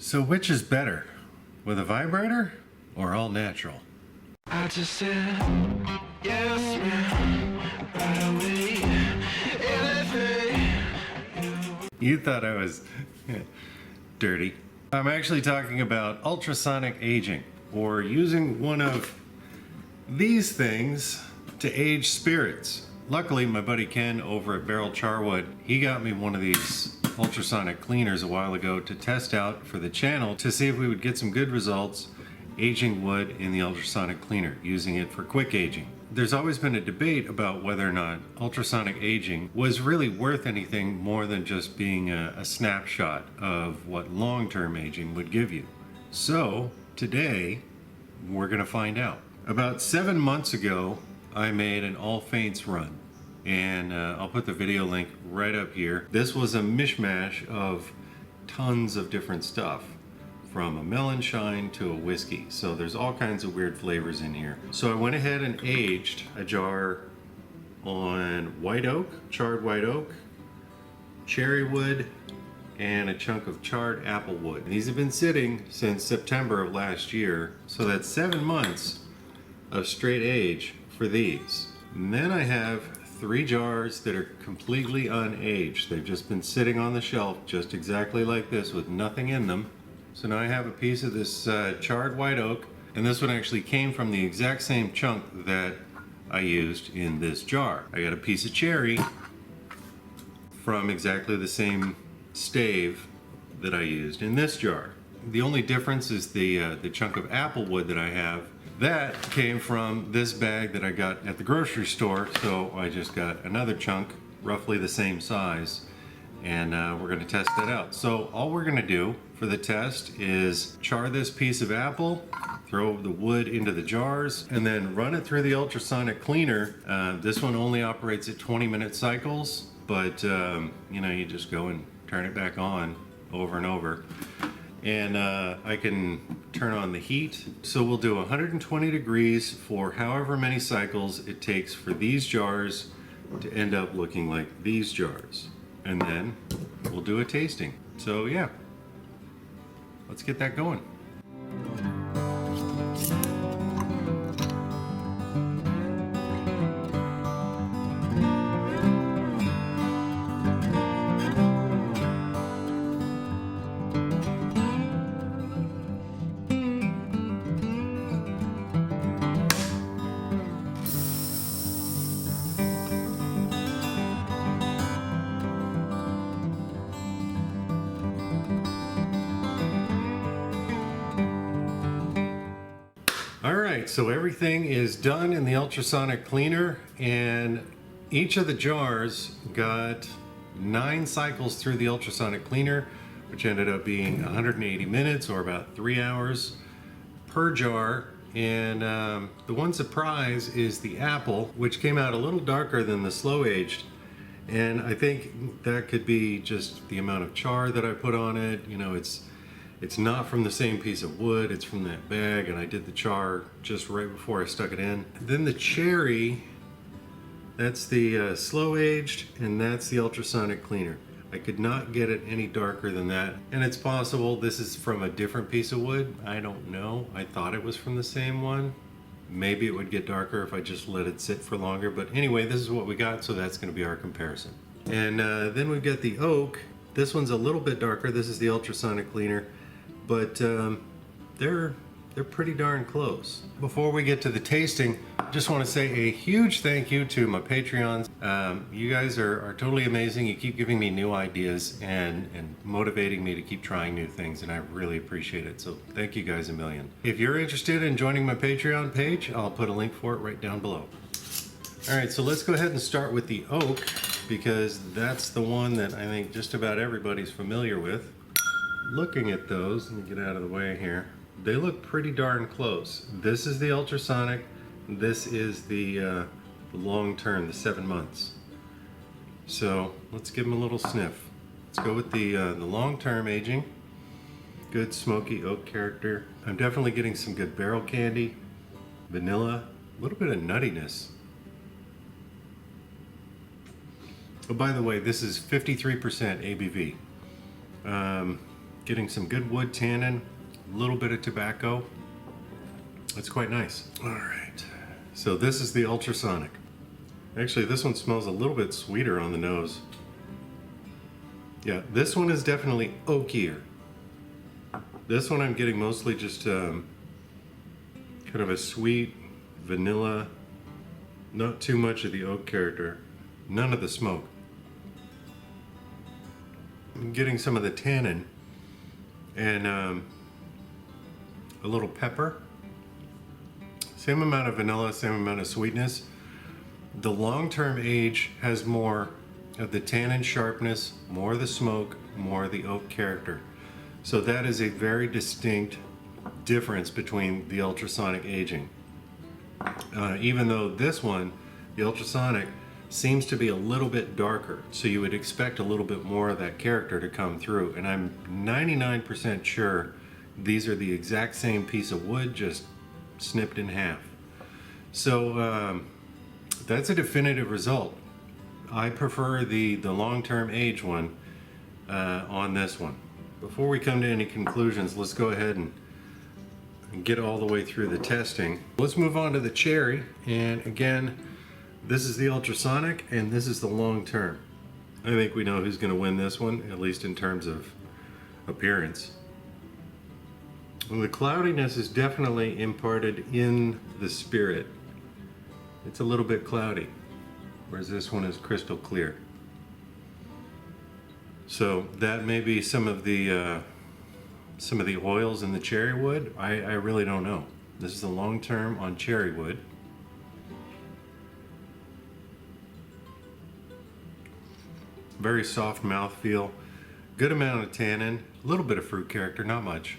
So which is better, with a vibrator or all natural? I just said, yes, man, right away, anything. You thought I was dirty. I'm actually talking about ultrasonic aging, or using one of these things to age spirits. Luckily, my buddy Ken over at Barrel Charwood, he got me one of these ultrasonic cleaners a while ago to test out for the channel to see if we would get some good results aging wood in the ultrasonic cleaner, using it for quick aging. There's always been a debate about whether or not ultrasonic aging was really worth anything more than just being a snapshot of what long-term aging would give you. So today we're going to find out. About 7 months ago, I made an all faints run, and I'll put the video link right up here. This was a mishmash of tons of different stuff, from a melon shine to a whiskey. So there's all kinds of weird flavors in here. So I went ahead and aged a jar on white oak, charred white oak, cherry wood, and a chunk of charred apple wood. These have been sitting since September of last year, so that's 7 months of straight age for these. And then I have 3 jars that are completely unaged. They've just been sitting on the shelf just exactly like this with nothing in them. So now I have a piece of this charred white oak, and this one actually came from the exact same chunk that I used in this jar. I got a piece of cherry from exactly the same stave that I used in this jar. The only difference is the chunk of apple wood that I have. That came from this bag that I got at the grocery store, so I just got another chunk, roughly the same size, and we're going to test that out. So all we're going to do for the test is char this piece of apple, throw the wood into the jars, and then run it through the ultrasonic cleaner. This one only operates at 20-minute cycles, but you know, you just go and turn it back on over and over. And I can turn on the heat. So we'll do 120 degrees for however many cycles it takes for these jars to end up looking like these jars. And then we'll do a tasting. So yeah, let's get that going. Alright, so everything is done in the ultrasonic cleaner, and each of the jars got 9 cycles through the ultrasonic cleaner, which ended up being 180 minutes or about 3 hours per jar. And the one surprise is the apple, which came out a little darker than the slow aged. And I think that could be just the amount of char that I put on it. You know, it's not from the same piece of wood, it's from that bag, and I did the char just right before I stuck it in. Then the cherry, that's the slow aged, and that's the ultrasonic cleaner. I could not get it any darker than that, and it's possible this is from a different piece of wood. I don't know. I thought it was from the same one. Maybe it would get darker if I just let it sit for longer, but anyway, this is what we got, so that's going to be our comparison. And then we've got the oak. This one's a little bit darker. This is the ultrasonic cleaner, but they're pretty darn close. Before we get to the tasting, I just want to say a huge thank you to my Patreons. You guys are totally amazing. You keep giving me new ideas and motivating me to keep trying new things, and I really appreciate it. So thank you guys a million. If you're interested in joining my Patreon page, I'll put a link for it right down below. All right, so let's go ahead and start with the oak, because that's the one that I think just about everybody's familiar with. Looking at those, let me get out of the way here. They look pretty darn close. This is the ultrasonic. This is the long term, the 7 months. So let's give them a little sniff. Let's go with the long term aging. Good smoky oak character. I'm definitely getting some good barrel candy, vanilla, a little bit of nuttiness. Oh, by the way, this is 53% ABV. Getting some good wood tannin, a little bit of tobacco. It's quite nice. All right, so this is the Ultrasonic. Actually, this one smells a little bit sweeter on the nose. Yeah, this one is definitely oakier. This one I'm getting mostly just kind of a sweet vanilla, not too much of the oak character, none of the smoke. I'm getting some of the tannin and a little pepper. Same amount of vanilla, same amount of sweetness. The long-term age has more of the tannin sharpness, more of the smoke, more of the oak character. So that is a very distinct difference between the ultrasonic aging. Even though this one, the ultrasonic, seems to be a little bit darker, so you would expect a little bit more of that character to come through. And I'm 99% sure these are the exact same piece of wood, just snipped in half. So that's a definitive result. I prefer the long-term age one on this one. Before we come to any conclusions, let's go ahead and get all the way through the testing. Let's move on to the cherry. And again, this is the ultrasonic and this is the long-term. I think we know who's going to win this one, at least in terms of appearance. Well, the cloudiness is definitely imparted in the spirit. It's a little bit cloudy, whereas this one is crystal clear. So that may be some of the oils in the cherry wood. I really don't know. This is the long term on cherry wood. Very soft mouthfeel, good amount of tannin, a little bit of fruit character, not much.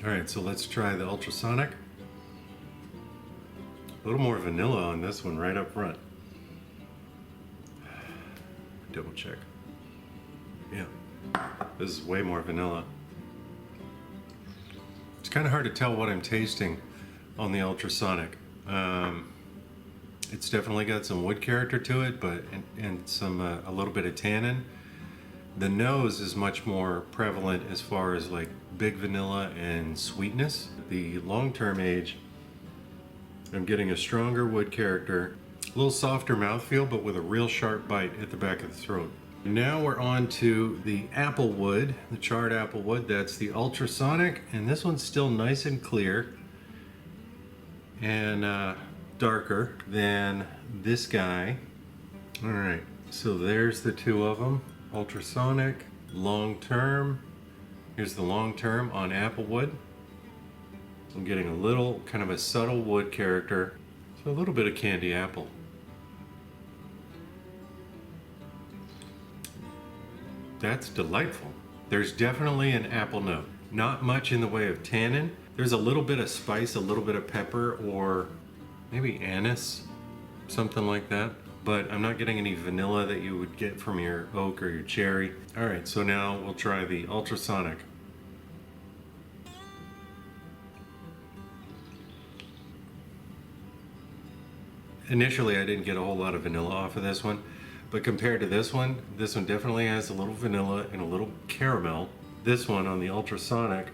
All right, so let's try the ultrasonic. A little more vanilla on this one right up front. Double check. Yeah, this is way more vanilla. It's kind of hard to tell what I'm tasting on the ultrasonic. It's definitely got some wood character to it, but and some a little bit of tannin. The nose is much more prevalent as far as like big vanilla and sweetness. The long-term age, I'm getting a stronger wood character, a little softer mouthfeel, but with a real sharp bite at the back of the throat. Now we're on to the apple wood, the charred apple wood. That's the ultrasonic, and this one's still nice and clear and darker than this guy. All right, so there's the two of them. Ultrasonic, long term. Here's the long term on apple wood. I'm getting a little kind of a subtle wood character, so a little bit of candy apple. That's delightful. There's definitely an apple note. Not much in the way of tannin. There's a little bit of spice, a little bit of pepper, or maybe anise, something like that. But I'm not getting any vanilla that you would get from your oak or your cherry. All right, so now we'll try the ultrasonic. Initially, I didn't get a whole lot of vanilla off of this one, but compared to this one definitely has a little vanilla and a little caramel. This one on the ultrasonic,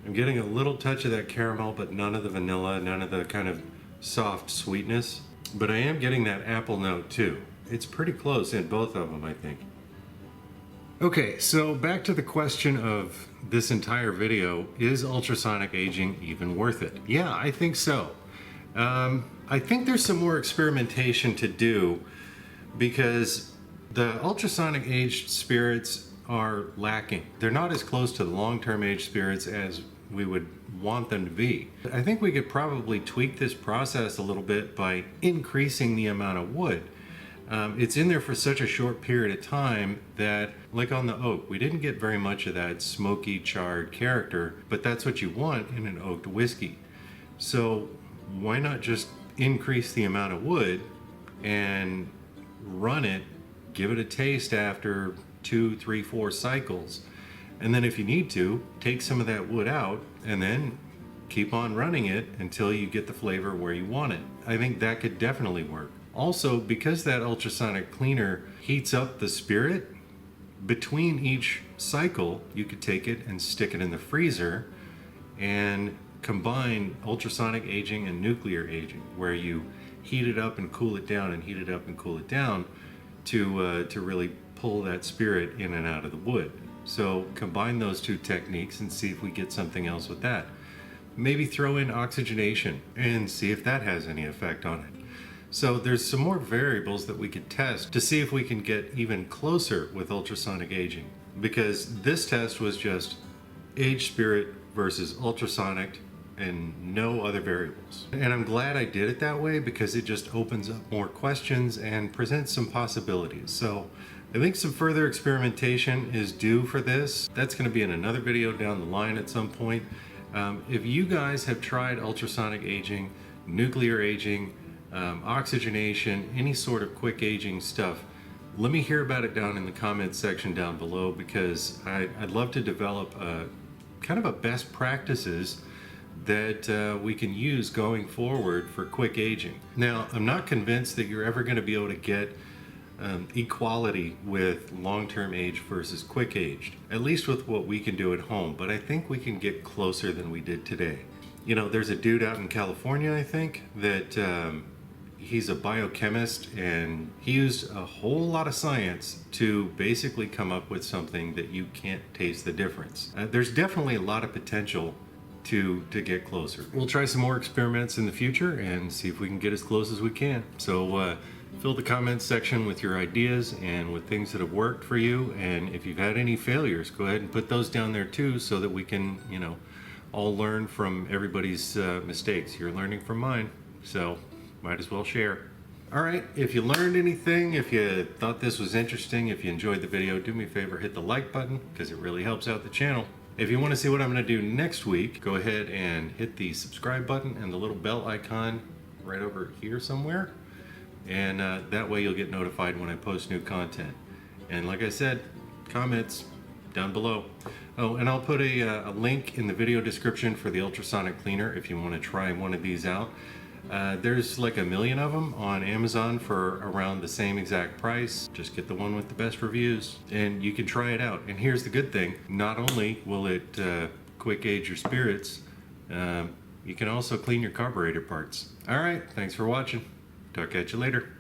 I'm getting a little touch of that caramel, but none of the vanilla, none of the kind of soft sweetness. But I am getting that apple note too. It's pretty close in both of them, I think. Okay, so back to the question of this entire video, is ultrasonic aging even worth it? Yeah, I think so. I think there's some more experimentation to do because the ultrasonic aged spirits are lacking. They're not as close to the long-term aged spirits as we would want them to be. I think we could probably tweak this process a little bit by increasing the amount of wood. It's in there for such a short period of time that, like on the oak, we didn't get very much of that smoky, charred character, but that's what you want in an oaked whiskey. So why not just increase the amount of wood and run it, give it a taste after 2, 3, 4 cycles, and then if you need to, take some of that wood out and then keep on running it until you get the flavor where you want it. I think that could definitely work. Also, because that ultrasonic cleaner heats up the spirit, between each cycle, you could take it and stick it in the freezer and combine ultrasonic aging and nuclear aging, where you heat it up and cool it down and heat it up and cool it down to really pull that spirit in and out of the wood. So combine those two techniques and see if we get something else with that. Maybe throw in oxygenation and see if that has any effect on it. So there's some more variables that we could test to see if we can get even closer with ultrasonic aging, because this test was just age spirit versus ultrasonic and no other variables. And I'm glad I did it that way, because it just opens up more questions and presents some possibilities. So I think some further experimentation is due for this. That's going to be in another video down the line at some point. If you guys have tried ultrasonic aging, nuclear aging, oxygenation, any sort of quick aging stuff, let me hear about it down in the comments section down below, because I'd love to develop a kind of a best practices that we can use going forward for quick aging. Now, I'm not convinced that you're ever going to be able to get equality with long-term age versus quick aged, at least with what we can do at home, but I think we can get closer than we did today. You know, there's a dude out in California, I think, that he's a biochemist, and he used a whole lot of science to basically come up with something that you can't taste the difference. There's definitely a lot of potential to get closer. We'll try some more experiments in the future and see if we can get as close as we can. So fill the comments section with your ideas and with things that have worked for you, and if you've had any failures, go ahead and put those down there too, so that we can, you know, all learn from everybody's mistakes. You're learning from mine, so might as well share. All right, if you learned anything, if you thought this was interesting, if you enjoyed the video, do me a favor, hit the like button, because it really helps out the channel. If you want to see what I'm going to do next week, go ahead and hit the subscribe button and the little bell icon right over here somewhere, and that way you'll get notified when I post new content. And like I said, comments down below. Oh, and I'll put a link in the video description for the ultrasonic cleaner if you want to try one of these out. There's like 1 million of them on Amazon for around the same exact price. Just get the one with the best reviews and you can try it out. And here's the good thing, not only will it quick age your spirits, you can also clean your carburetor parts. All right, thanks for watching. Talk at you later.